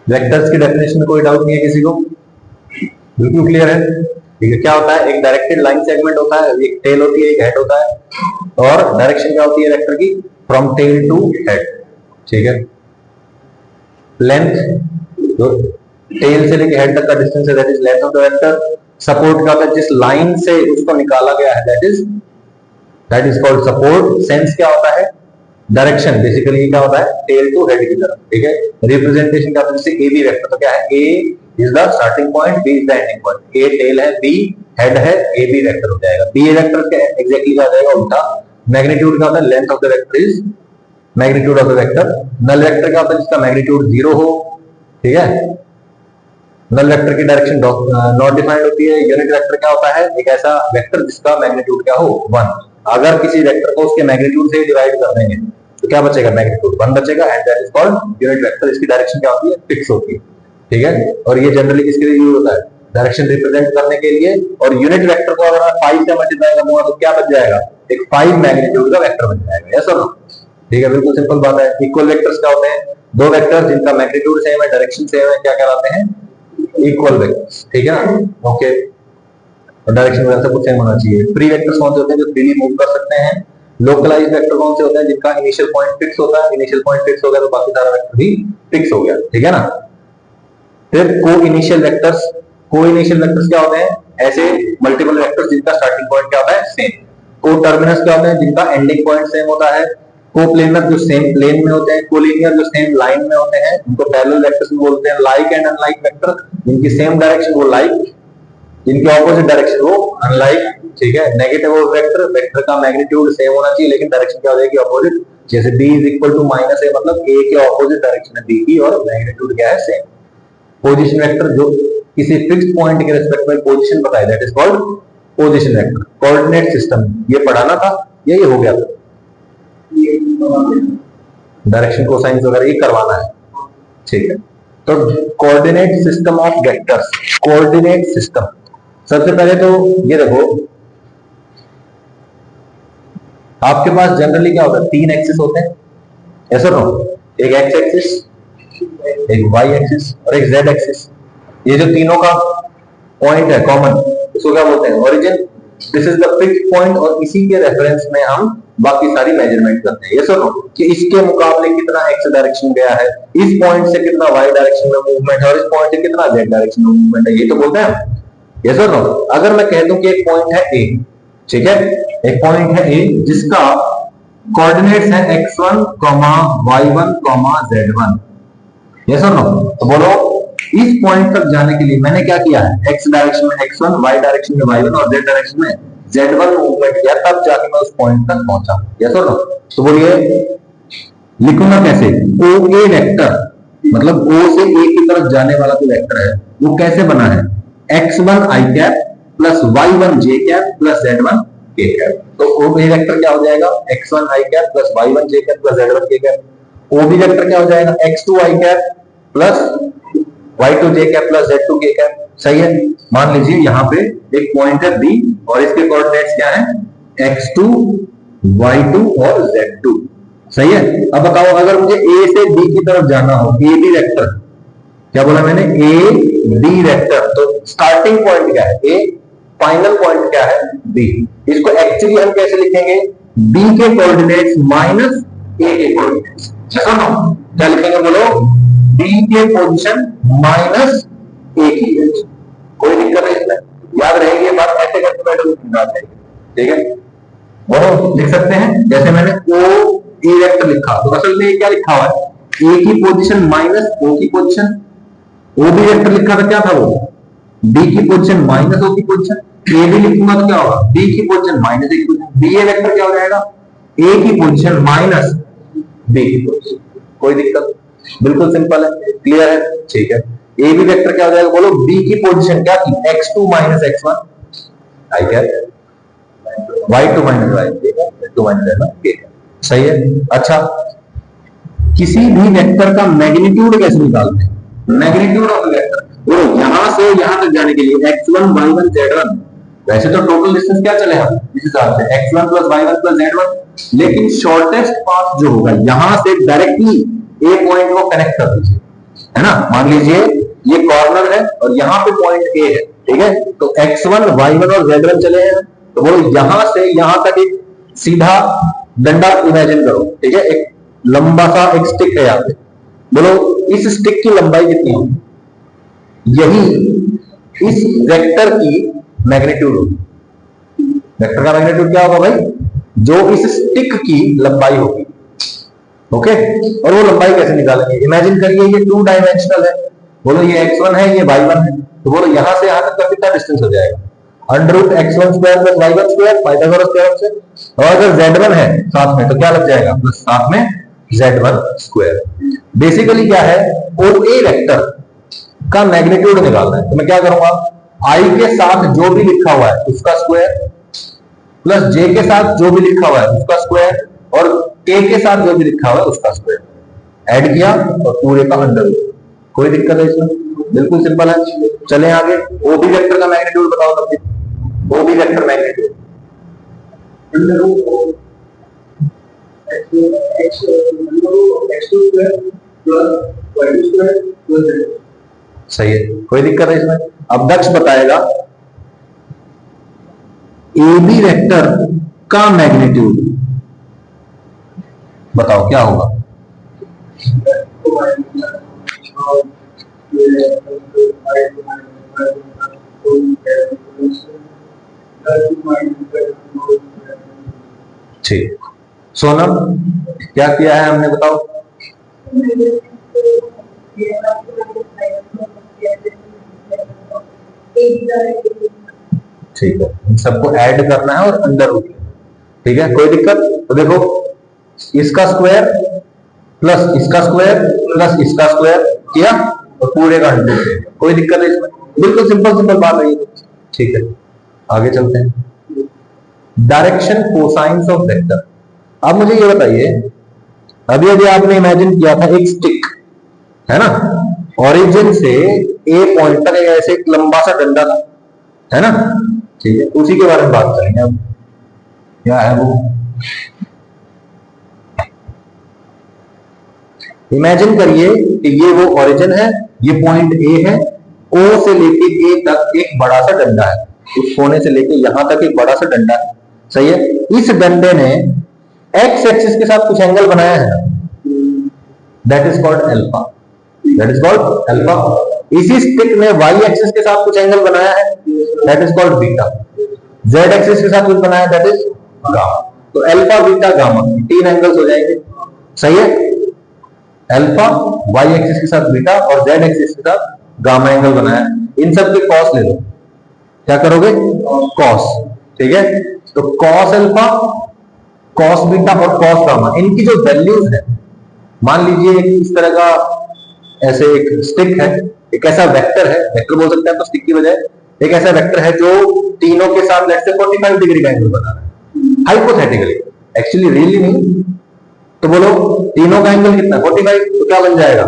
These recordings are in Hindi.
वेक्टर्स की डेफिनेशन में कोई डाउट नहीं है किसी को? बिल्कुल क्लियर है। ठीक है, क्या होता है, एक डायरेक्टेड लाइन सेगमेंट होता है, एक टेल होती है, एक हेड होता है, और डायरेक्शन क्या होती है वेक्टर की, फ्रॉम टेल टू हेड। ठीक है, लेंथ जो टेल से लेके हेड तक का डिस्टेंस है that is length of the vector. Support क्या होता है, जिस लाइन से उसको निकाला गया है that is called support. Sense क्या होता है, डायरेक्शन, बेसिकली क्या होता है, टेल टू हेड की तरफ। ठीक है, रिप्रेजेंटेशन क्या होता है, जैसे ए बी वेक्टर, तो क्या है, A is the starting point, B is the ending point. A tail है, बी हेड है, ए बी वेक्टर हो जाएगा। बी ए वेक्टर क्या एग्जैक्टली क्या हो जाएगा, उल्टा। मैग्नीट्यूड क्या होता है, length of the vector is magnitude of the vector. Null vector क्या होता है, जिसका मैग्नीट्यूड 0 हो। ठीक है, नल वेक्टर की डायरेक्शन नॉट डिफाइंड होती है। यूनिट वेक्टर क्या होता है, एक ऐसा वेक्टर जिसका मैग्नीट्यूड क्या हो, 1। अगर किसी वेक्टर को उसके मैग्नीट्यूड से डिवाइड कर देंगे तो क्या बचेगा, मैग्नीट्यूड 1 बचेगा, and that is called unit vector. इसकी डायरेक्शन क्या होती है, फिक्स होती है। ठीक है, और ये जनरली किसके लिए यूज होता है, डायरेक्शन रिप्रेजेंट करने के लिए। और यूनिट वेक्टर को अगर 5 से मल्टीप्लाई करना तो क्या बच जाएगा, एक 5 मैग्नीट्यूड का वेक्टर बन जाएगा। ऐसा ना? ठीक है, बिल्कुल सिंपल बात है। इक्वल वेक्टर्स क्या होते हैं, दो वेक्टर जिनका मैग्नीट्यूड सेम है, डायरेक्शन सेम है, क्या कहलाते हैं, इक्वल वेक्टर्स। ठीक है ना, ओके। और डायरेक्शन वगैरह सब कुछ सेम होना चाहिए। फ्री वेक्टर्स कौन से होते हैं, जो फ्रीली मूव कर सकते हैं। लोकलाइज्ड वेक्टर कौन से होते हैं, जिनका इनिशियल पॉइंट फिक्स होता है। इनिशियल पॉइंट फिक्स हो गया तो बाकी सारा वेक्टर भी फिक्स हो गया। ठीक है ना। फिर को इनिशियल वेक्टर्स। को इनिशियल वेक्टर्स क्या होते हैं, ऐसे मल्टीपल वेक्टर्स जिनका स्टार्टिंग पॉइंट क्या होता है, सेम। को टर्मिनस क्या होते हैं, जिनका एंडिंग पॉइंट सेम होता है। को प्लेनर जो सेम प्लेन में होते हैं। कोलिनियर जो सेम लाइन में होते हैं, उनको पैरेलल वेक्टर्स बोलते हैं। लाइक एंड अनलाइक वेक्टर, जिनकी सेम डायरेक्शन वो लाइक, जिनकी ऑपोजिट डायरेक्शन वो अनलाइक। ठीक है, नेगेटिव वेक्टर, वेक्टर का मैग्नीट्यूड सेम होना चाहिए लेकिन डायरेक्शन क्या हो जाएगी, ऑपोजिट। जैसे b is equal to minus a, मतलब a के ऑपोजिट डायरेक्शन है b की, और मैग्नीट्यूड क्या है, सेम। पोजीशन वेक्टर जो किसी फिक्स्ड पॉइंट के रिस्पेक्ट में पोजीशन बताए, that is called position vector. Coordinate system ये पढ़ाना था, यही हो गया था। डायरेक्शन कोसाइन वगैरह ये करवाना है। ठीक है, तो coordinate system of vectors. Coordinate system, सबसे पहले तो ये देखो, आपके पास जनरली क्या होता है, 3 एक्सिस होते हैं, ऐसा ना, एक एक्स एक्सिस, एक वाई एक्सिस और एक जेड एक्सिस। ये जो तीनों का पॉइंट है कॉमन, इसको क्या बोलते हैं, origin. This is the fixed point, और इसी के रेफरेंस में हम बाकी सारी मेजरमेंट करते हैं। ये सुनो कि इसके मुकाबले कितना एक्स डायरेक्शन गया है, इस पॉइंट से कितना वाई डायरेक्शन में मूवमेंट है, और इस पॉइंट से कितना जेड डायरेक्शन में मूवमेंट है, ये तो बोलते हैं। ये सुनो, अगर मैं कह दूं कि एक पॉइंट है ए, ठीक है, एक पॉइंट है ए जिसका कोऑर्डिनेट्स है x1, y1, z1। ये सुनो, तो बोलो इस पॉइंट तक जाने के लिए मैंने क्या किया है, x डायरेक्शन में x1, y डायरेक्शन में y1 और z डायरेक्शन में z1 मूवमेंट किया, तब जाके मैं उस पॉइंट तक पहुंचा। यस और नो? तो बोलिए लिखूंगा कैसे, ओ ए वेक्टर, मतलब o से a की तरफ जाने वाला जो वेक्टर है वो कैसे बना है, x1 i cap plus y1 j cap plus z1 k cap. तो o b वेक्टर क्या हो जाएगा, x1 i cap plus y1 j cap plus z1 k cap. o b vector क्या हो जाएगा, x2 i cap plus y2 j cap plus z2 k cap. सही है। मान लीजिए यहाँ पे एक पॉइंट है b और इसके कोऑर्डिनेट्स क्या है, x2, y2 और z2। सही है। अब बताओ अगर मुझे a से b की तरफ जाना हो, ए बी वेक्टर, क्या बोला मैंने, ए बी वेक्टर, तो स्टार्टिंग पॉइंट क्या है a, फाइनल पॉइंट क्या है b। इसको एक्चुअली हम कैसे लिखेंगे, b के कोऑर्डिनेट्स माइनस a के कोऑर्डिनेट्स। क्या लिखेंगे बोलो, b के पोजीशन माइनस a की है। कोई दिक्कत नहीं इसमें, याद रहेगी ये बात, ऐसे करके बैठो याद रहेगी। ठीक है, वो लिख सकते हैं जैसे मैंने o ए वेक्टर लिखा, तो असल में क्या लिखा हुआ है, a की पोजीशन माइनस o की पोजीशन। o बी वेक्टर लिखा था, क्या था वो, b की पोजीशन माइनस o की पोजीशन। a भी लिखूंगा तो क्या होगा, b की पोजीशन माइनस a की पोजीशन। b ए वेक्टर क्या हो जाएगा, a की पोजीशन माइनस b की पोजीशन। कोई दिक्कत, बिल्कुल सिंपल है, क्लियर है। ठीक है, ए बी वेक्टर क्या हो जाएगा बोलो, b की पोजीशन क्या थी, x2 minus x1 i cap, y2 minus y, z2 minus z1। सही है। अच्छा, किसी भी वेक्टर का मैग्नीट्यूड कैसे निकालते हैं, मैग्नीट्यूड ऑफ वेक्टर, वो यहां से यहां तक जाने के लिए x1, y1, z1। वैसे तो टोटल डिस्टेंस क्या चले हम इस हिसाब से, x1 plus y1 plus z1, लेकिन शॉर्टेस्ट पाथ जो होगा यहां से डायरेक्टली ए पॉइंट को कनेक्ट कर दीजिए, है ना। मान लीजिए ये कॉर्नर है और यहाँ पे पॉइंट ए है, ठीक है। तो x1 y1 और z1 चले हैं, तो बोलो यहां से यहां तक एक सीधा डंडा इमेजिन करो, ठीक है। एक लंबा सा एक स्टिक है यहाँ पे, बोलो इस स्टिक की लंबाई कितनी होगी? यही इस वेक्टर की मैग्नीट्यूड होगी। वेक्टर का मैग्नीट्यूड क्या होगा भाई? जो इस स्टिक की लंबाई होगी, ओके। और वो लंबाई कैसे निकालेंगे? इमेजिन करिए ये 2 डायमेंशनल है, बोलो ये x1 है, ये y1 है, तो बोलो यहां से यहां तक का कितना डिस्टेंस हो जाएगा? √x1² + y1² पाइथागोरस थ्योरम से। और अगर z1 है साथ में तो क्या लग जाएगा? प्लस साथ में z1²। बेसिकली क्या है, OA वेक्टर का मैग्नीट्यूड निकालना है। तो मैं क्या करूंगा, i के साथ जो भी लिखा हुआ है उसका स्क्वायर, प्लस j के साथ जो भी लिखा हुआ है उसका स्क्वायर, और k के साथ जो भी लिखा हुआ है उसका स्क्वायर ऐड किया और पूरे का अंडर। कोई दिक्कत है इसमें? बिल्कुल सिंपल है। चले आगे, OB वेक्टर का मैग्नीट्यूड बताओ तब। OB वेक्टर मैग्नीट्यूड सही है, कोई दिक्कत है इसमें? अब दक्ष बताएगा AB वेक्टर का मैग्नीट्यूड बताओ क्या होगा? ठीक, सोनम क्या किया है हमने बताओ? ठीक है, इन सबको ऐड करना है और अंडर रूट, ठीक है। कोई दिक्कत? तो देखो इसका स्क्वायर प्लस इसका स्क्वायर प्लस इसका स्क्वायर किया और पूरे का अंडर। कोई दिक्कत है इसमें? बिल्कुल सिंपल सिंपल बात है ये, ठीक है। आगे चलते हैं, डायरेक्शन कोसाइंस ऑफ वेक्टर। अब मुझे ये बताइए, अभी अभी आपने इमेजिन किया था एक स्टिक है ना, ओरिजिन से ए पॉइंट तक ऐसे एक लंबा सा डंडा था, है ना, ठीक है। उसी के बारे में बात करेंगे अब। क्या है वो? इमेजिन करिए कि ये वो ओरिजिन है, ये पॉइंट ए है, ओ से लेके ए तक एक बड़ा सा डंडा है, उस कोने से लेके यहां तक एक बड़ा सा डंडा है, सही है। इस डंडे ने एक्स एक्सिस के साथ कुछ एंगल बनाया है, that is called alpha, that is called alpha. इसी स्टिक ने वाई एक्सिस के साथ कुछ एंगल बनाया है, that is called beta. Z axis के साथ कुछ बनाया, दैट इज गामा। तो अल्फा बीटा गामा 3 एंगल्स हो जाएंगे, सही है। अल्फा वाई एक्सिस के साथ बीटा और जेड एक्सिस के साथ गामा एंगल बनाया। इन सब के कॉस ले लो, क्या करोगे? कॉस, ठीक है। तो कॉस अल्फा, कॉस बीटा और कॉस गामा, इनकी जो वैल्यूज है, मान लीजिए इस तरह का ऐसे एक स्टिक है, एक ऐसा वेक्टर है, वेक्टर बोल सकते हैं तो स्टिक की बजाय, एक ऐसा वेक्टर है जो तीनों के साथ लेट्स से 45 डिग्री का एंगल बना रहा है, हाइपोथेटिकली, एक्चुअली रियली नहीं। तो बोलो तीनों का एंगल कितना? 45। तो क्या बन जाएगा?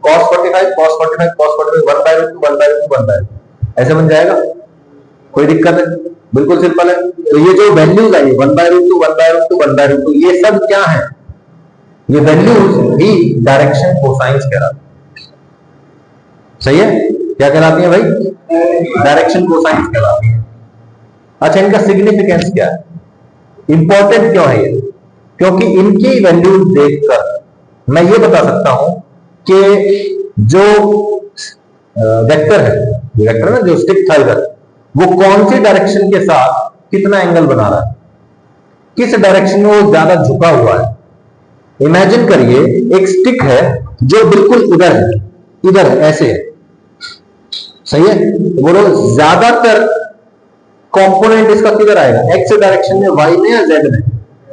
cos 45 cos 45 cos 45 1/2 1/2 1/2 ऐसे बन जाएगा। कोई दिक्कत है? बिल्कुल सिंपल है। तो ये जो वैल्यूज आई 1/2 1/2 1/2, ये सब क्या है? ये वैल्यूज भी डायरेक्शन कोसाइंस कहलाती है, सही है। क्या कहलाती है भाई? डायरेक्शन कोसाइंस कहलाती है। अच्छा, इनका सिग्निफिकेंस क्या है? इंपॉर्टेंट क्यों है ये? क्योंकि इनकी वैल्यूज देखकर मैं ये बता सकता हूं कि जो वेक्टर है, ये वेक्टर ना जो स्टिक था इधर, वो कौन सी डायरेक्शन के साथ कितना एंगल बना रहा है, किस डायरेक्शन में वो ज्यादा झुका हुआ है। इमेजिन करिए एक स्टिक है जो बिल्कुल इधर है, इधर है, ऐसे है, सही है। तो बोलो ज्यादातर कंपोनेंट इसका किधर आएगा? एक्स डायरेक्शन में, वाई में या जेड में?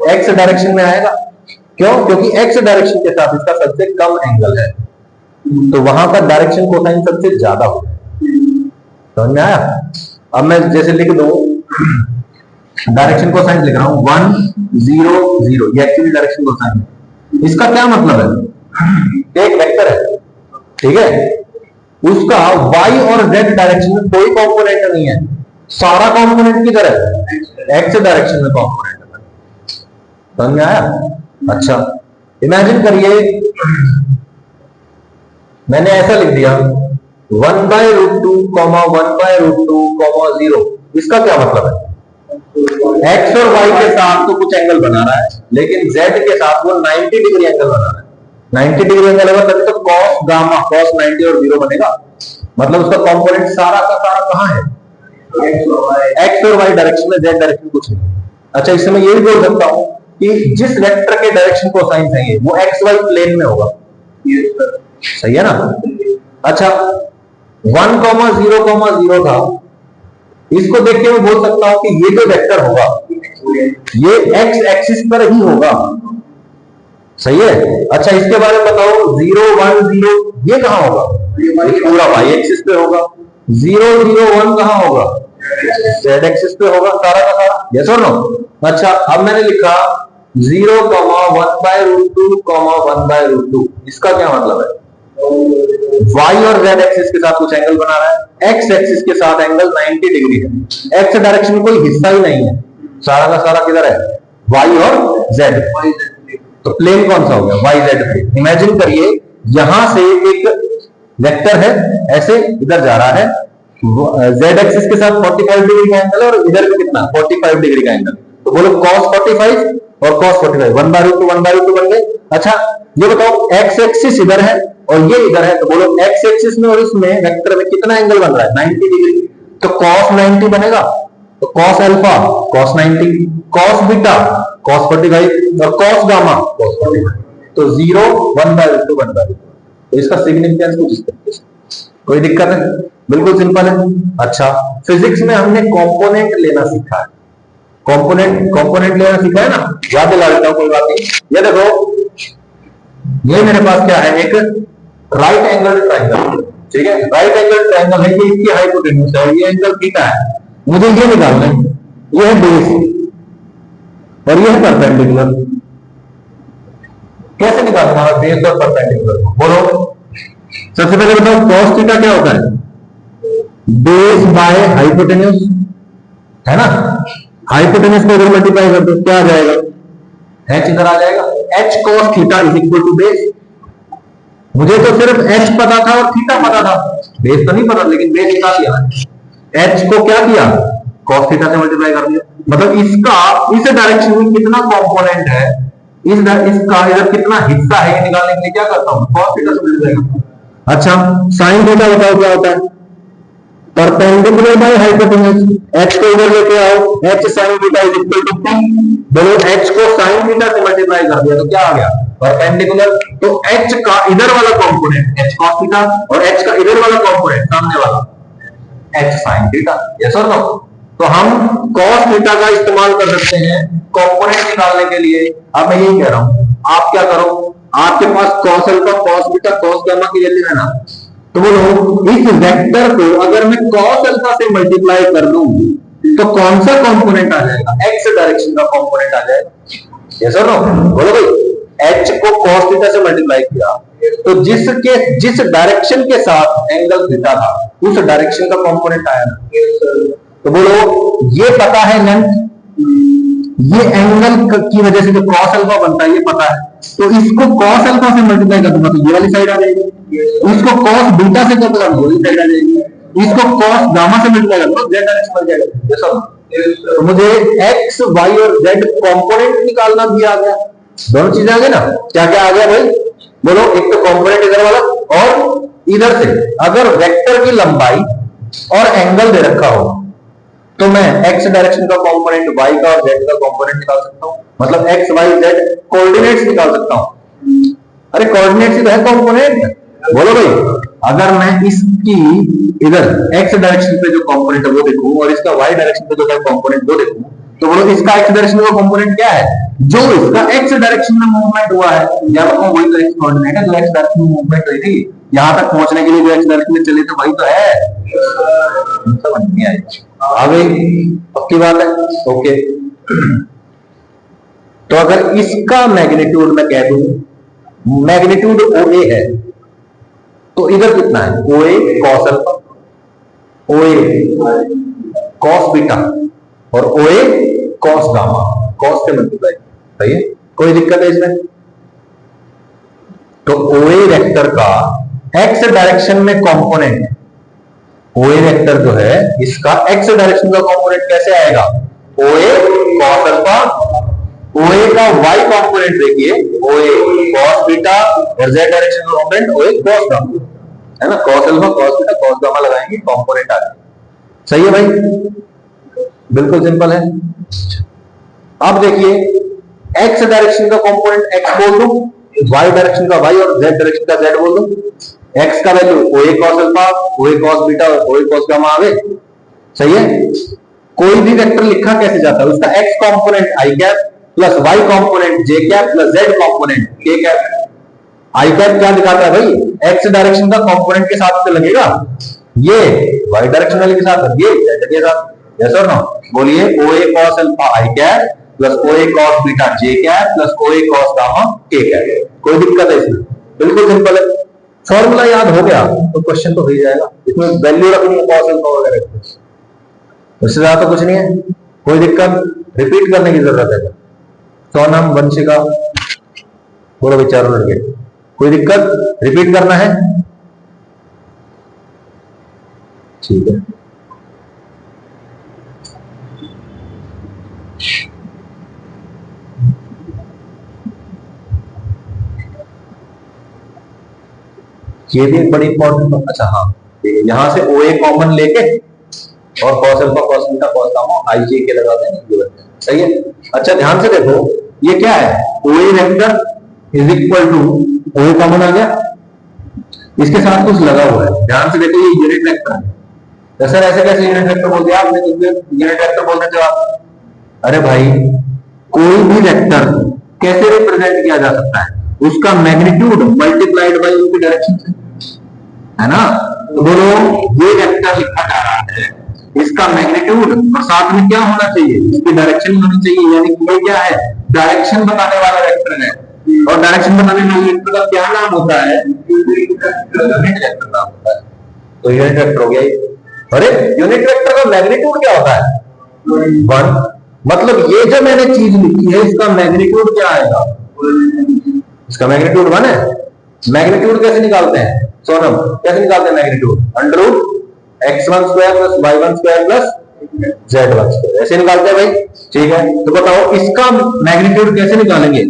एक्स डायरेक्शन में आएगा। क्यों? क्योंकि एक्स डायरेक्शन के साथ इसका सबसे कम एंगल है, तो वहां का डायरेक्शन कोसाइन सबसे ज्यादा होगा। समझ में आया? अब मैं जैसे लिख दूं, डायरेक्शन कोसाइन लिख रहा हूं 1 0 0, ये एक्चुअली डायरेक्शन कोसाइन है। इसका क्या मतलब है? एक वेक्टर है, ठीक है, उसका y और z डायरेक्शन में कोई कंपोनेंट नहीं है, सारा कंपोनेंट किधर है? एक्स डायरेक्शन में कंपोनेंट है। समझ में आया? अच्छा, इमेजिन करिए मैंने ऐसा लिख दिया 1/√2, 1/√2, 0। इसका क्या मतलब है? एक्स और वाई के साथ तो कुछ एंगल बना रहा है, लेकिन जेड के साथ वो 90 डिग्री एंगल बना रहा है। 90 डिग्री एंगल होगा तभी तो कॉस गामा, cos 90 और 0 बनेगा। मतलब उसका कंपोनेंट सारा का सारा कहां है? एक्स और वाई डायरेक्शन में, जेड डायरेक्शन कुछ नहीं। अच्छा, इससे मैं ये भी बोल सकता हूं कि जिस वेक्टर के डायरेक्शन को साइन चाहिए वो एक्स वाई प्लेन में होगा। सही है ना? अच्छा, 1,0,0 था, इसको देख के मैं बोल सकता हूं कि ये जो वेक्टर होगा ये एक्स एक्सिस पर ही होगा। सही है? अच्छा, इसके बारे में बताओ, 0, 1, 0 ये कहां होगा? पूरा वाई एक्सिस पे होगा। 0, 0, 1 कहां होगा? जेड एक्सिस पे होगा सारा का सारा। यस और नो? अच्छा, अब मैंने लिखा 0, 1/√2, 1/√2। इसका क्या मतलब है? वाई और जेड एक्सिस के साथ कुछ एंगल बना रहा है, एक्स एक्सिस के साथ एंगल 90 डिग्री है। एक्स डायरेक्शन में कोई हिस्सा ही नहीं है, सारा का सारा किधर है? वाई और जेड। तो प्लेन कौन सा हो गया? Y Z plane. इमेजिन करिए यहां से एक वेक्टर है, ऐसे इधर जा रहा है, जेड एक्सिस के साथ 45 डिग्री का एंगल और इधर भी कितना? 45 डिग्री का एंगल। तो बोलो cos 45 और cos 45, 1/√2, 1/√2 बन गए। अच्छा, ये बताओ एक्स एक्सिस इधर है और ये इधर है, तो बोलो एक्स एक्सिस में और इसमें वेक्टर में कितना एंगल बन रहा है? 90 डिग्री। तो cos 90 बनेगा, तो cos alpha cos 90, cos beta cos 45 और cos गामा cos 45। तो 0, 1/√2, 1/√2। तो इसका सिग्निफिकेंस कुछ इस तरीके से। कोई दिक्कत है? बिल्कुल सिंपल है। अच्छा, फिजिक्स में हमने कंपोनेंट लेना सीखा है। कंपोनेंट लेना सीखा है ना? याद दिला देता हूं, कोई बात नहीं। ये देखो, ये मेरे पास क्या है? एक राइट एंगल ट्राइंगल। ठीक है, राइट एंगल ट्राइंगल है, ये इसकी हाइपोटेन्यूज है, ये एंगल थीटा है। मुझे ये निकालना है, ये है बेस और ये है परपेंडिकुलर। कैसे निकालूंगा बेस और परपेंडिकुलर? बोलो, सबसे पहले बताओ cos थीटा क्या होता है? बेस बाय हाइपोटेन्यूज, है ना? हाइपोटेन्यूज को अगर मल्टीप्लाई कर दो क्या आ जाएगा? h इधर आ जाएगा। h cos theta is equal to base. मुझे तो सिर्फ h पता था और थीटा पता था, बेस तो नहीं पता, लेकिन बेस निकाल लिया। h को क्या किया? cos थीटा से मल्टीप्लाई कर दिया। मतलब इसका इस डायरेक्शन में कितना कंपोनेंट है, इसका इधर कितना हिस्सा है, ये निकालने के लिए क्या करता हूं? cos थीटा से मल्टीप्लाई करता हूं। अच्छा, sin थीटा बताओ क्या होता है? Perpendicular by hypotenuse. h को इधर लेके आओ, h sin theta is equal to p। बोलो h को sin थीटा से मल्टीप्लाई कर दिया तो क्या आ गया? परपेंडिकुलर। तो h का इधर वाला कंपोनेंट h cos थीटा और h का इधर वाला कंपोनेंट सामने वाला h sin थीटा। यस और नो? तो हम cos थीटा का इस्तेमाल कर सकते हैं कंपोनेंट निकालने के लिए। अब मैं यही कह रहा हूं, आप क्या करो, आपके पास cos alpha, cos beta, cos gamma की वैल्यू है ना? तो बोलो इस वेक्टर को अगर मैं cos अल्फा से मल्टीप्लाई कर दूं तो कौन सा कंपोनेंट आ जाएगा? x डायरेक्शन का कंपोनेंट आ जाएगा। यस और नो? बोलो भाई, h को cos थीटा से मल्टीप्लाई किया तो जिस डायरेक्शन के साथ एंगल थीटा था उस डायरेक्शन का कंपोनेंट आया ना? तो बोलो ये पता है लेंथ, ये एंगल की वजह से जो cos अल्फा बनता है ये पता है, तो इसको cos अल्फा से मल्टीप्लाई कर दूंगा तो ये वाली साइड आ जाएगी। इसको cos बीटा से कर दूंगा तो ये साइड आ जाएगी। इसको cos गामा से मल्टीप्लाई कर दूंगा z डायरेक्शन बन जाएगा। ये सब तो मुझे x, y और z कंपोनेंट निकालना भी आ गया। दोनों चीजें आ गई ना? क्या क्या आ गया भाई? बोलो, एक तो कंपोनेंट इधर वाला और इधर से अगर वेक्टर की लंबाई और एंगल दे रखा हो तो मैं x डायरेक्शन का कंपोनेंट, y का और z का कंपोनेंट निकाल सकता हूं। मतलब x, y, z कोऑर्डिनेट्स निकाल सकता हूं। अरे कोऑर्डिनेट्स ही तो है कंपोनेंट। बोलो भाई, अगर मैं इसकी इधर x डायरेक्शन पे जो कंपोनेंट है वो देखूं और इसका y डायरेक्शन पे जो कंपोनेंट वो देखूं तो बोलो इसका x डायरेक्शन का कंपोनेंट क्या है? जो इसका x डायरेक्शन में मूवमेंट हुआ है, या तो वही तो x कोऑर्डिनेट है जो x डायरेक्शन में मूवमेंट हुई थी। यहां तक पहुंचने के लिए जो x डायरेक्शन में चले तो वही तो है। समझ नहीं आई? आ गई? पक्की बात है? ओके। तो अगर इसका मैग्नीट्यूड मैं कह दूं, मैग्नीट्यूड OA है तो इधर कितना है? OA cos alpha, OA cos beta और OA cos गामा, cos से मल्टीप्लाई। सही है? कोई दिक्कत है इसमें? तो OA वेक्टर का एक्स डायरेक्शन में कंपोनेंट ओए वेक्टर जो है इसका एक्स डायरेक्शन का कंपोनेंट कैसे आएगा? ओए कॉस अल्फा, ओए का वाई कंपोनेंट देखिए ओए कॉस बीटा और जेड डायरेक्शन का कंपोनेंट ओए कॉस गामा, है ना? Cos alpha cos beta cos gamma लगाएंगे कंपोनेंट आ जाएगा। सही है भाई, बिल्कुल सिंपल है। अब देखिए एक्स डायरेक्शन का कंपोनेंट एक्स बोल दो, वाई डायरेक्शन का वाई और जेड डायरेक्शन का जेड बोल दो। एक्स का वैल्यू ओए कॉस अल्फा, ओए कॉस बीटा और ओए कॉस गामा आवे। सही है। कोई भी वेक्टर लिखा कैसे जाता है? उसका x component I cap plus Y component J cap plus Z component के कैप। आई कैप क्या दिखाता है भाई? एक्स डायरेक्शन का कंपोनेंट के साथ तो लगेगा, ये वाई डायरेक्शन वाले के साथ, ये जेड के साथ। यस और नो? बोलिए ओए कॉस अल्फा आई कैप प्लस ओए कॉस बीटा जे कैप प्लस ओए कॉस गामा के कैप। कोई दिक्कत है इसमें? बिल्कुल सिंपल है। फॉर्मूला याद हो गया तो क्वेश्चन तो हो ही जाएगा। इसमें वैल्यू रखनी है कॉस अल्फा वगैरह, उससे ज्यादा तो कुछ नहीं है। कोई दिक्कत? रिपीट करने की जरूरत है? सोनम वंशिका बोलो विचारो लड़के, कोई दिक्कत? रिपीट करना है? ठीक है। ये भी एक बड़ी इंपॉर्टेंट। अच्छा हाँ, यहां से ओ ए कॉमन लेके और cos alpha cos beta cos gamma i j k लगा देंगे। सही है। अच्छा ध्यान से देखो, ये क्या है? O A vector is equal to O A common आ गया, इसके साथ कुछ लगा हुआ है। ध्यान से देखो, ये यूनिट वेक्टर है। तो सर ऐसे कैसे यूनिट वेक्टर बोल दिया आपने? यूनिट वेक्टर बोल देते हो आप। अरे भाई, कोई भी वेक्टर कैसे रिप्रेजेंट किया जा सकता है? उसका मैग्नीट्यूड मल्टीप्लाइड बाय उसकी डायरेक्शन से, है ना? तो बोलो ये वेक्टर लिखा जा रहा है, इसका मैग्नीट्यूड और साथ में क्या होना चाहिए? इसकी डायरेक्शन होनी चाहिए। यानी कि ये क्या है? डायरेक्शन बताने वाला वेक्टर है। और डायरेक्शन बताने वाले वेक्टर का क्या नाम होता है? यूनिट वेक्टर नाम होता है। तो यूनिट वेक्टर हो गया। अरे यूनिट वेक्टर का मैग्नीट्यूड क्या होता है? 1। मतलब ये जो मैंने चीज लिखी है इसका मैग्नीट्यूड क्या आएगा? इसका मैग्नीट्यूड 1 है। मैग्नीट्यूड कैसे निकालते हैं सोनम? कैसे निकालते हैं magnitude? Under root x1 square plus y1 square plus z1 square, ऐसे निकालते हैं भाई। ठीक है, तो बताओ इसका मैग्नीट्यूड कैसे निकालेंगे?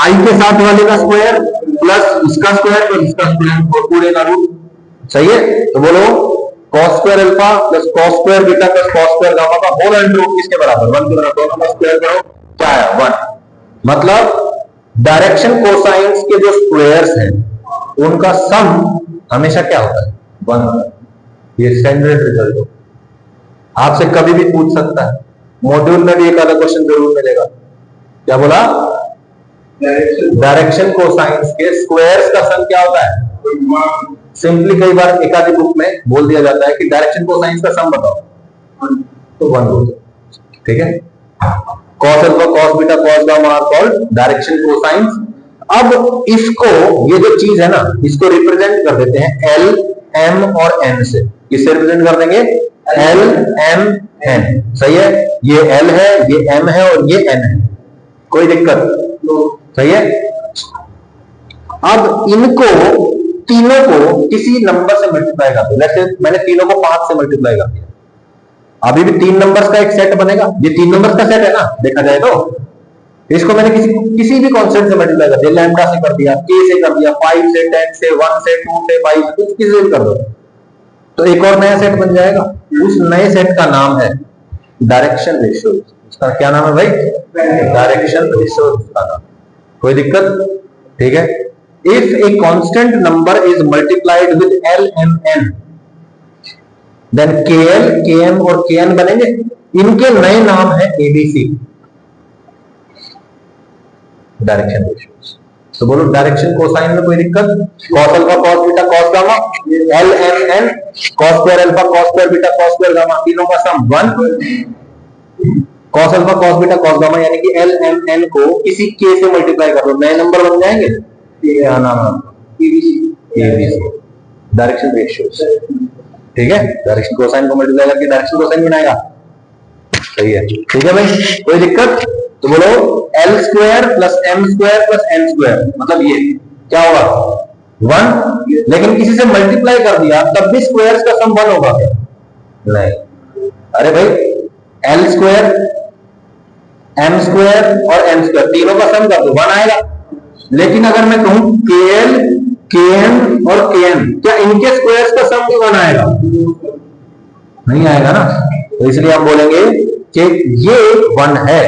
i के साथ वाले का स्क्वायर प्लस इसका स्क्वायर प्लस इसका स्क्वायर और पूरे का रूट। सही है। तो बोलो cos square alpha plus cos square beta plus cos square gamma का होल अंडर रूट किसके बराबर? 1 के बराबर। दोनों का स्क्वायर करो, क्या आया? 1। मतलब डायरेक्शन कोसाइंस के जो स्क्वायर्स हैं उनका सम हमेशा क्या होता है? 1 होता है। ये स्टैंडर्ड रिजल्ट हो, आपसे कभी भी पूछ सकता है। मॉड्यूल में भी एक आधा क्वेश्चन जरूर मिलेगा। क्या बोला? डायरेक्शन कोसाइंस के स्क्वायर्स का सम क्या होता है? सिंपली कई बार एक आधी बुक में बोल दिया जाता है कि डायरेक्शन कोसाइंस का सम बताओ, तो 1 होता है। ठीक है। cos alpha cos beta cos gamma are called direction cosines. अब इसको, ये जो चीज है ना, इसको रिप्रेजेंट कर देते हैं L, M और N से। किससे रिप्रेजेंट कर देंगे? L, M, N। सही है। ये L है, ये M है और ये N है। कोई दिक्कत? सही है। अब इनको तीनों को किसी नंबर से मल्टीप्लाई कर दो। जैसे मैंने तीनों को 5 से मल्टीप्लाई कर दिया, अभी भी 3 नंबर्स का एक सेट बनेगा। ये 3 नंबर्स का सेट है ना, देखा जाए तो। इसको मैंने किसी भी कॉन्स्टेंट से मल्टीप्लाई कर दिया, लैम्डा से कर दिया, k से कर दिया, 5 से, 10 से, 1 से, 2 से, 5 से, कुछ किसी से भी कर दो, तो एक और नया सेट बन जाएगा। उस नए सेट का नाम है डायरेक्शन रेशियो। उसका क्या नाम है भाई? डायरेक्शन रेशियो उसका नाम। कोई दिक्कत? ठीक है। If a constant number is multiplied with L, M, N, then KL, KM और KN बनेंगे। इनके नए नाम है ABC, डायरेक्शन रेशियोज। तो बोलो डायरेक्शन कोसाइन में कोई दिक्कत? cos alpha cos beta cos gamma, L, M, N, cos square alpha cos square beta cos square gamma, तीनों का सम 1। cos alpha cos beta cos gamma यानी कि L, M, N को किसी k से मल्टीप्लाई कर दो, नए नंबर बन जाएंगे। क्या नाम है? ABC, direction ratios. ठीक है। डायरेक्शन कोसाइन को मल्टीप्लाई करके डायरेक्शन कोसाइन बनाएगा। सही है। ठीक है भाई, कोई दिक्कत? तो बोलो L square plus M square plus N square, मतलब ये क्या होगा? 1, लेकिन किसी से मल्टीप्लाई कर दिया तब भी स्क्वायर्स का सम 1 होगा क्या? नहीं। अरे भाई एल स्क्वायर, एम स्क्वायर और एम स्क्वायर तीनों का सम कर दो 1 आएगा। लेकिन अगर मैं कहूं के एल, के एम और के एम, क्या इनके स्क्वायर्स का सम भी 1 आएगा? नहीं आएगा ना। तो इसलिए हम बोलेंगे कि ये 1 है,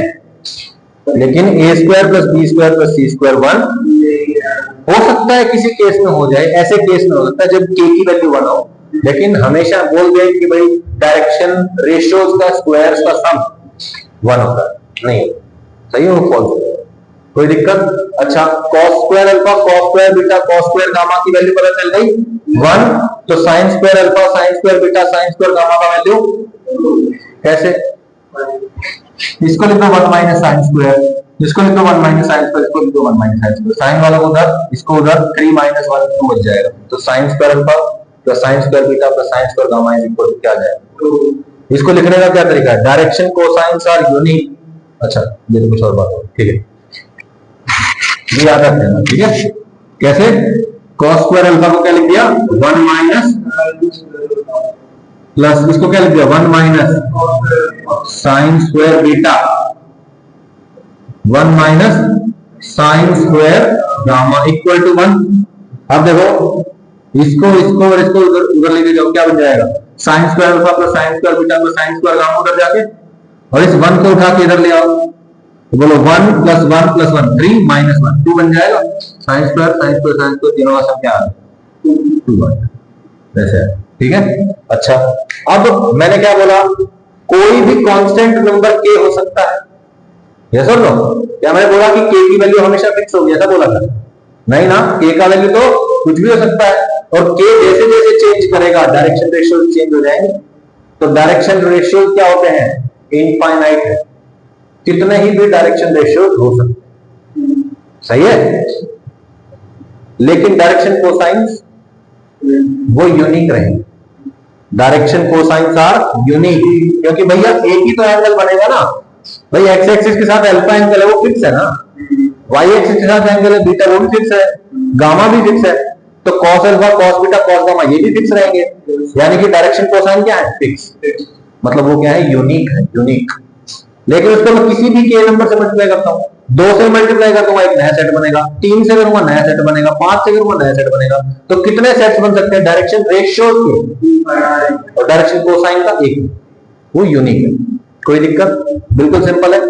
लेकिन A square plus B square plus C square 1 हो सकता है, किसी केस में हो जाए, ऐसे केस में हो सकता है जब के की वैल्यू 1 हो। लेकिन हमेशा बोल दे कि भाई डायरेक्शन रेशियोज का स्क्वायर्स का सम 1 होता है। नहीं, सही हो फॉल्स? कोई दिक्कत? अच्छा, cos square alpha, cos square beta, cos square gamma की वैल्यू पता चल गई 1, तो sin square alpha, sin square beta, sin square gamma का वैल्यू कैसे? इसको लिख दो 1 माइनस साइन स्क्वायर, इसको लिख दो 1 माइनस साइन स्क्वायर, इसको लिख दो 1 माइनस साइन स्क्वायर। साइन वाला उधर, इसको उधर, 3 माइनस 1 2 बच जाएगा। तो sin square alpha plus sin square beta plus sin square gamma is equal to क्या आ जाएगा? इसको लिखने का क्या तरीका है? Direction cosines are unique. अच्छा, ये तो कुछ और बात है, ठीक है, ये याद रखना है, ठीक है। कैसे? cos स्क्वायर अल्फा को क्या लिख दिया 1 माइनस, प्लस इसको क्या लिख दिया 1 minus sine square beta 1 minus sine square gamma equal to 1। अब देखो इसको और इसको उधर लेके जाओ, क्या बन जाएगा? Sine square alpha plus sign square beta plus sign square gamma उधर जाके, और इस 1 को उठा के इधर ले आओ, तो बोलो 1 प्लस 1 प्लस 1 3 माइनस 1 2 बन जाएगा। Sine square sine square sine square तीनों का सम क्या आ रहा है? 2 वैसे है, ठीक है। अच्छा, अब मैंने क्या बोला? कोई भी कांस्टेंट नंबर के हो सकता है, यस और नो? क्या मैंने बोला कि के की वैल्यू हमेशा फिक्स होगी, ऐसा बोला था? नहीं ना, के का वैल्यू तो कुछ भी हो सकता है, और के जैसे जैसे चेंज करेगा डायरेक्शन रेशियो चेंज हो जाएंगे। तो डायरेक्शन रेशियो क्या होते हैं? इनफाइनाइट है, कितने ही भी डायरेक्शन रेशियो हो सकते हैं, सही है। लेकिन डायरेक्शन कोसाइंस वो यूनिक रहेंगे। डायरेक्शन कोसाइंस आर यूनिक, क्योंकि भैया एक ही तो एंगल बनेगा ना भाई। एक्स एक्सिस के साथ अल्फा एंगल है वो फिक्स है ना, वाई एक्सिस के साथ एंगल है बीटा वो भी फिक्स है, गामा भी फिक्स है। तो cos alpha cos beta cos gamma ये भी फिक्स रहेंगे, यानी कि डायरेक्शन कोसाइन क्या है? फिक्स। मतलब वो क्या है? यूनिक है, यूनिक। लेकिन उसको मैं किसी भी के नंबर से मल्टीप्लाई करता हूं, 2 से मल्टीप्लाई करता हूं एक नया सेट बनेगा, 3 से करूंगा नया सेट बनेगा, 5 से करूंगा नया सेट बनेगा। तो कितने सेट्स बन सकते हैं डायरेक्शन रेशियो के? और डायरेक्शन कोसाइन का एक, वो यूनिक है। कोई दिक्कत? बिल्कुल सिंपल है,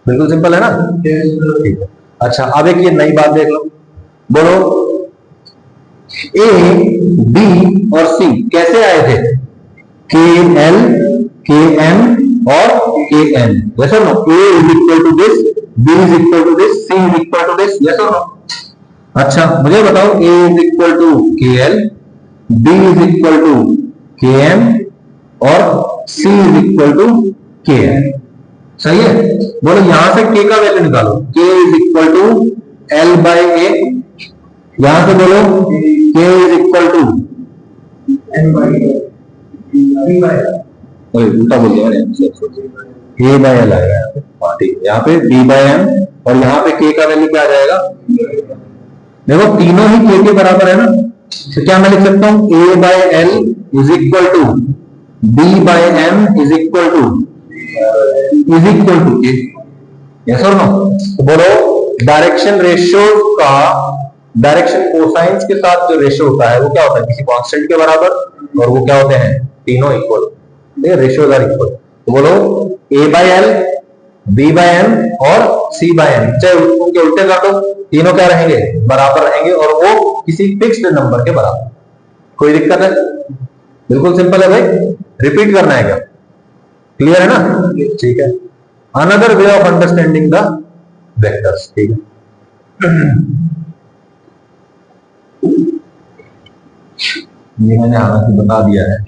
बिल्कुल सिंपल है ना, ठीक है। अच्छा, अब एक ये नई बात देख लो, बोलो ए बी और सी कैसे आए थे? के एल, के एम और के एन, यस और no? A is equal to this, B is equal to this, C is equal to this, yes और नो? अच्छा, मुझे बताओ A is equal to K L, B is equal to K M और C is equal to K N, सही है। बोलो यहां से के का वैल्यू निकालो, K is equal to L by A, यहां से बोलो K is equal to N by A, उल्टा बोल दिया ए बाय एल आएगा यहाँ पे, ठीक है। यहाँ पे बी बाय एम और यहाँ पे के का वैल्यू क्या आ जाएगा? देखो तीनों ही के के बराबर है ना, तो क्या मैं लिख सकता हूं A by L is equal to B by M is equal to K, yes और नो? तो बोलो डायरेक्शन रेशियो का, डायरेक्शन कोसाइंस के साथ जो रेशियो होता है वो क्या होता है? किसी कांस्टेंट के बराबर, और वो क्या होते हैं? तीनों इक्वल, रेशियोज आर इक्वल। तो बोलो A by L, B by M और सी बाय एम, चाहे उनके उल्टे कर दो, तीनों क्या रहेंगे? बराबर रहेंगे, और वो किसी फिक्स्ड नंबर के बराबर। कोई दिक्कत है? बिल्कुल सिंपल है भाई, रिपीट करना है क्या? क्लियर है ना? ठीक है। Another way of understanding the vectors, ठीक है। ये मैंने हालांकि बता दिया है।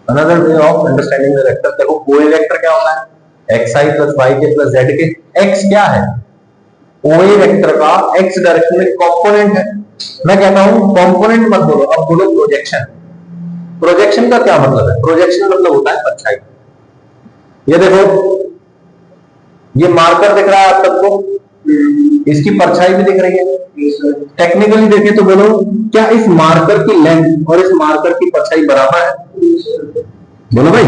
Another way of understanding the vector, देखो कोई वेक्टर क्या होता है? xi प्लस y के प्लस z के। x क्या है? OA वेक्टर का x डायरेक्शन में कंपोनेंट है। मैं कहता हूं कंपोनेंट मत बोलो, अब बोलो प्रोजेक्शन। प्रोजेक्शन का क्या मतलब है? प्रोजेक्शन मतलब होता है परछाई। ये देखो, ये मार्कर दिख रहा है आप सबको, इसकी परछाई भी दिख रही है। टेक्निकली देखें तो बोलो, क्या इस मार्कर की लेंथ और इस मार्कर की परछाई बराबर है? बोलो भाई,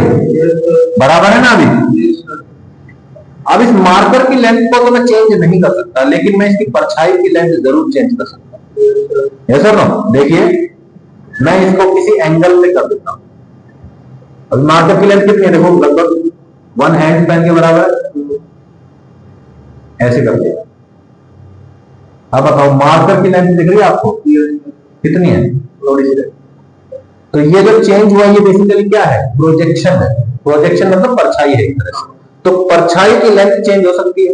बराबर है ना? अब इस मार्कर की लेंथ को तो मैं चेंज नहीं कर सकता, लेकिन मैं इसकी परछाई की लेंथ जरूर चेंज कर सकता हूं। यस और नो? देखिए, मैं इसको किसी एंगल में कर देता हूं। अब मार्कर की लेंथ कितनी है? देखो, लगभग 1 हैंड स्पैन के बराबर है। ऐसे कर दिया। अब बताओ, मार्कर की लेंथ दिख रही है आपको? कितनी है? थोड़ी सी। तो ये जो चेंज हुआ, ये बेसिकली क्या है? प्रोजेक्शन है। प्रोजेक्शन मतलब परछाई है एक तरह से। तो परछाई की लेंथ चेंज हो सकती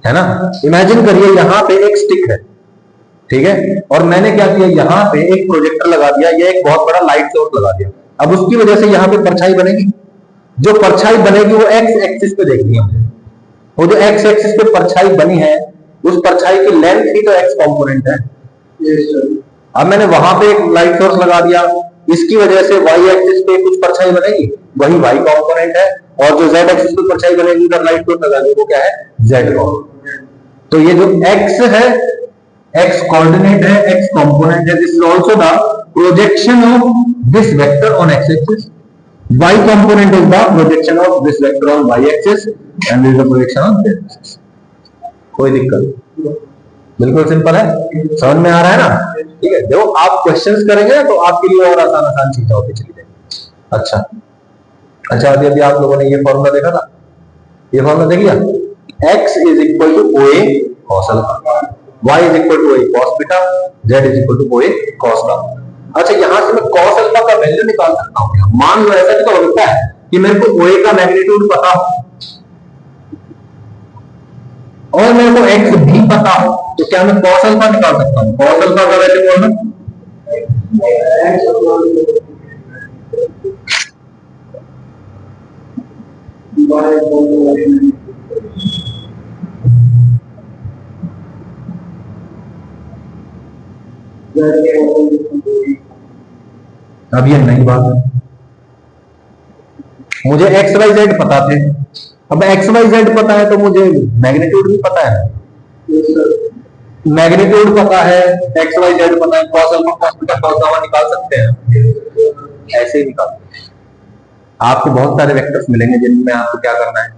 है ना? इमेजिन करिए, यहां पे एक स्टिक है, ठीक है, और मैंने क्या किया, यहां पे एक प्रोजेक्टर लगा दिया, ये एक बहुत बड़ा लाइट सोर्स लगा दिया। अब उसकी वजह से यहां पे परछाई बनेगी। जो परछाई बनेगी वो एक्स एक्सिस पे देखनी है मुझे। वो जो एक्स एक्सिस पे परछाई बनी है, उस परछाई की लेंथ ही तो एक्स कंपोनेंट है। अब मैंने वहां पे एक लाइट सोर्स लगा दिया, इसकी वजह से वाई एक्सिस पे कुछ परछाई बनेगी, वही वाई कंपोनेंट है। और जो जेड एक्सिस पे परछाई बनेगी, उधर लाइट सोर्स लगा दिया, वो क्या है? Z component. तो ये जो एक्स है, एक्स कोऑर्डिनेट है, एक्स कंपोनेंट है। This is also the projection of this vector on x axis. y component is the projection of this vector on y axis and this is the projection on z axis. कोई दिक्कत नहीं, बिल्कुल सिंपल है। समझ में आ रहा है ना? ठीक है, देखो आप क्वेश्चंस करेंगे तो आपके लिए और आसान आसान चीजें होती चली जाएंगी। अच्छा, अभी आप लोगों ने ये फॉर्मूला देखा था, ये फॉर्मूला देख लिया? x is equal to OA cos alpha, y is equal to OA cos beta, z is equal to OA cos gamma। अच्छा, यहां से मैं cos अल्फा का वैल्यू निकाल सकता हूं क्या? मान लो ऐसा भी तो हो सकता है कि मेरे को OA का मैग्नीट्यूड पता हो और मेरे को x भी पता हो, तो क्या मैं cos अल्फा निकाल सकता हूं? cos अल्फा का वैल्यू बोलना अब ये नई बात है, मुझे एक्स वाई जेड पता थे। अब एक्स वाई जेड पता है तो मुझे मैग्नीट्यूड भी पता है। मैग्नीट्यूड पता है, एक्स वाई जेड पता है, cos alpha cos beta cos gamma निकाल सकते हैं। ऐसे ही निकाल। आपको बहुत सारे वेक्टर्स मिलेंगे जिनमें आपको क्या करना है,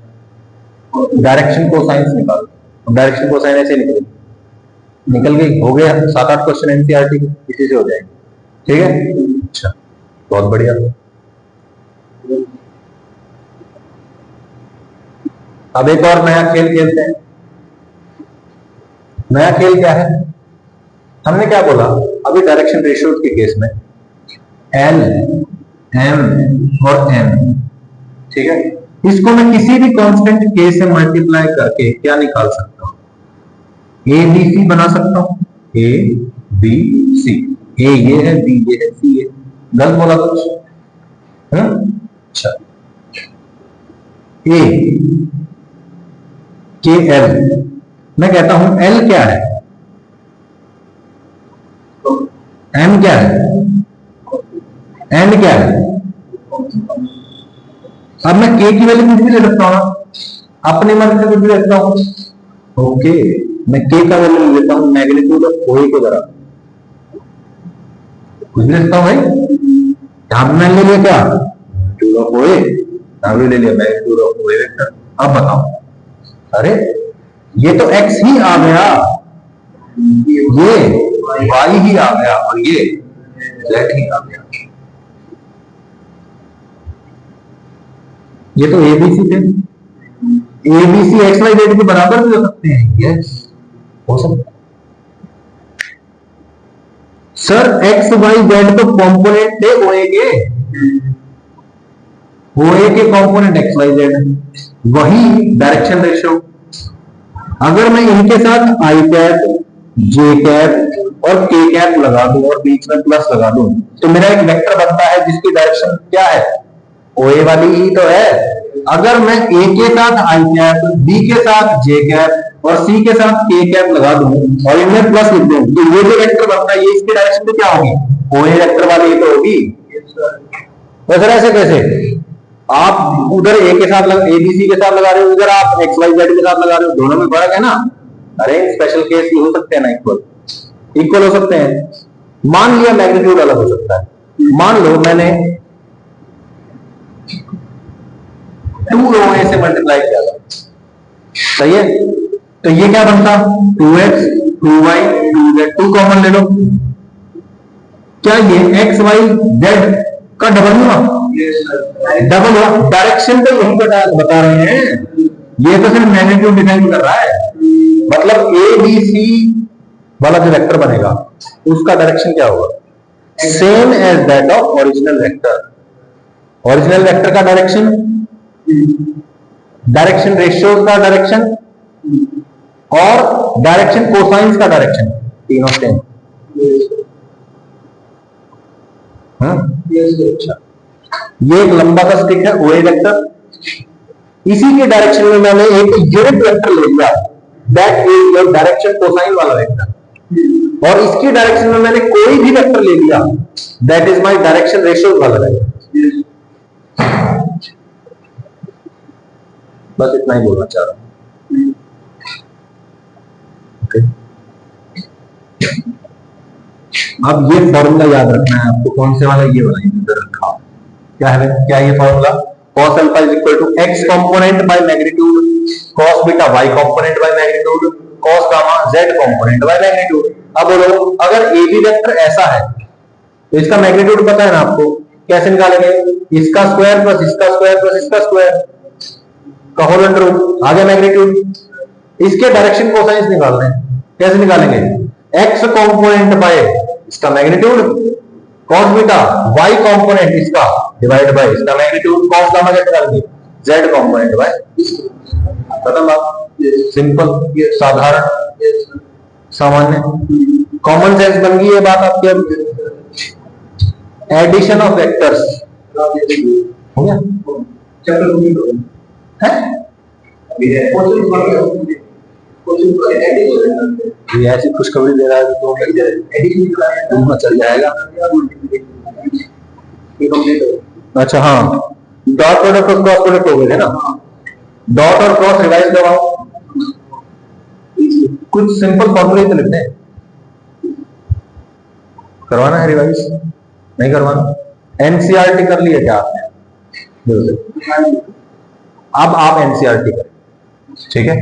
डायरेक्शन कोसाइंस निकालो। डायरेक्शन कोसाइन ऐसे निकल गई, हो गया। 7-8 क्वेश्चन एनसीईआरटी इसी से हो जाएंगे। ठीक है, अच्छा, बहुत बढ़िया। अब एक और नया खेल खेलते हैं। नया खेल क्या है? हमने क्या बोला अभी डायरेक्शन रेशियो के केस में, एल, एम और एम, ठीक है, इसको मैं किसी भी कांस्टेंट के से मल्टीप्लाई करके क्या निकाल सकता हूं? ए बी सी बना सकता हूं। ए बी सी, ए ये है, बी ये है, सी ये। गलत बोला कुछ? अच्छा, ए के एल, मैं कहता हूं एल क्या है, एम क्या है, एन क्या है। अब मैं के की वैल्यू कुछ भी ले सकता हूं ना, अपने मन से कुछ भी ले सकता हूं। ओके, मैं के का वैल्यू ले लेता हूं मैग्नीट्यूड ऑफ ओए के बराबर, कुछ ले सकता हूं भाई। यहां पर मैंने ले लिया क्या, मैग्नीट्यूड ऑफ ओए, यहां भी ले लिया मैग्नीट्यूड ऑफ ओए वेक्टर। अब बताओ, अरे ये तो x ही आ गया, ये y ही आ गया और ये z ही आ गया। ये तो एबीसी थे, एबीसी एक्स वाई जेड के बराबर भी हो सकते हैं। यस, हो सकता है। सर एक्स वाई जेड तो कंपोनेंट थे ओए के, ओए के कंपोनेंट एक्स वाई जेड, वही डायरेक्शन रेशियो। अगर मैं इनके साथ आई कैप, जे कैप और के कैप लगा दूं और बीच में प्लस लगा दूं, तो मेरा एक वेक्टर बनता है जिसकी डायरेक्शन क्या है, ओए वाली ही तो है। अगर मैं ए के साथ आई कैप, बी के साथ जे कैप और सी के साथ के कैप लगा दूं और इनमें प्लस लिख दूं, तो ये जो वेक्टर बनता है ये इसकी डायरेक्शन में क्या होगी, ओए वेक्टर वाली तो होगी। तो सर ऐसे कैसे, आप उधर ए के साथ ए बी सी के साथ लगा रहे हो, उधर आप एक्स वाई जेड के साथ लगा रहे हो, दोनों में फर्क है ना। अरे स्पेशल केस हो सकते हैं ना, इक्वल हो सकते हैं। मान लिया मैग्नीट्यूड अलग हो सकता है, मान लो मैंने 2OA से मल्टीप्लाई किया था, सही है, तो ये क्या बनता 2x 2y 2z, 2 कॉमन ले लो, क्या ये x y z का डबल हुआ, डबल हुआ, डायरेक्शन तो यही बता रहे हैं, ये तो सिर्फ मैग्नीट्यूड डिफाइन कर रहा है, मतलब ए बी सी वाला जो वेक्टर बनेगा उसका डायरेक्शन क्या होगा, same as that of original vector. Original vector का डायरेक्शन, डायरेक्शन रेशियोज का डायरेक्शन और डायरेक्शन कोसाइंस का डायरेक्शन, तीनों सेम। ये एक लंबा सा स्टिक है ओए वेक्टर, इसी के डायरेक्शन में मैंने एक यूनिट वेक्टर ले लिया, that is your direction cosine वाला वेक्टर, और इसकी डायरेक्शन में मैंने कोई भी वेक्टर ले लिया, that is my direction ratio वाला वेक्टर। बस इतना ही बोलना चाह रहा हूं। ओके, अब ये फॉर्मूला याद रखना है आपको, कौन से वाला, ये वाला इधर रखा, क्या है, क्या ये formula, cos alpha is equal to x component by magnitude, cos beta y component by magnitude, cos gamma z component by magnitude. अब बोलो अगर ए बी वेक्टर ऐसा है तो इसका मैग्नीट्यूड पता है ना आपको, कैसे निकालेंगे, इसका स्क्वायर प्लस इसका स्क्वायर प्लस इसका स्क्वायर का होल अंडर रूट, आ गया मैग्नीट्यूड। इसके डायरेक्शन कोसाइंस निकालना है, कैसे निकालेंगे, x कंपोनेंट बाय इसका magnitude, cos beta y component इसका डिवाइड बाय इसका मैग्नीट्यूड, cos गामा कैसे निकालेंगे, z कंपोनेंट बाय, खत्म बात, सिंपल, साधारण, सामान्य, कॉमन सेंस बन गई ये बात आपकी। अब एडिशन ऑफ वेक्टर्स हो गया है, ये ऐसी खुशखबरी दे रहा है तो चल जाएगा। अच्छा हाँ, डॉट प्रोडक्ट और क्रॉस प्रोडक्ट हो गए थे ना, डॉट और क्रॉस रिवाइज करवाओ, कुछ सिंपल फॉर्मूले तो लिखते हैं, करवाना है रिवाइज, नहीं करवाना, एनसीईआरटी कर लिया क्या आपने, अब आप एनसीईआरटी करें, ठीक है।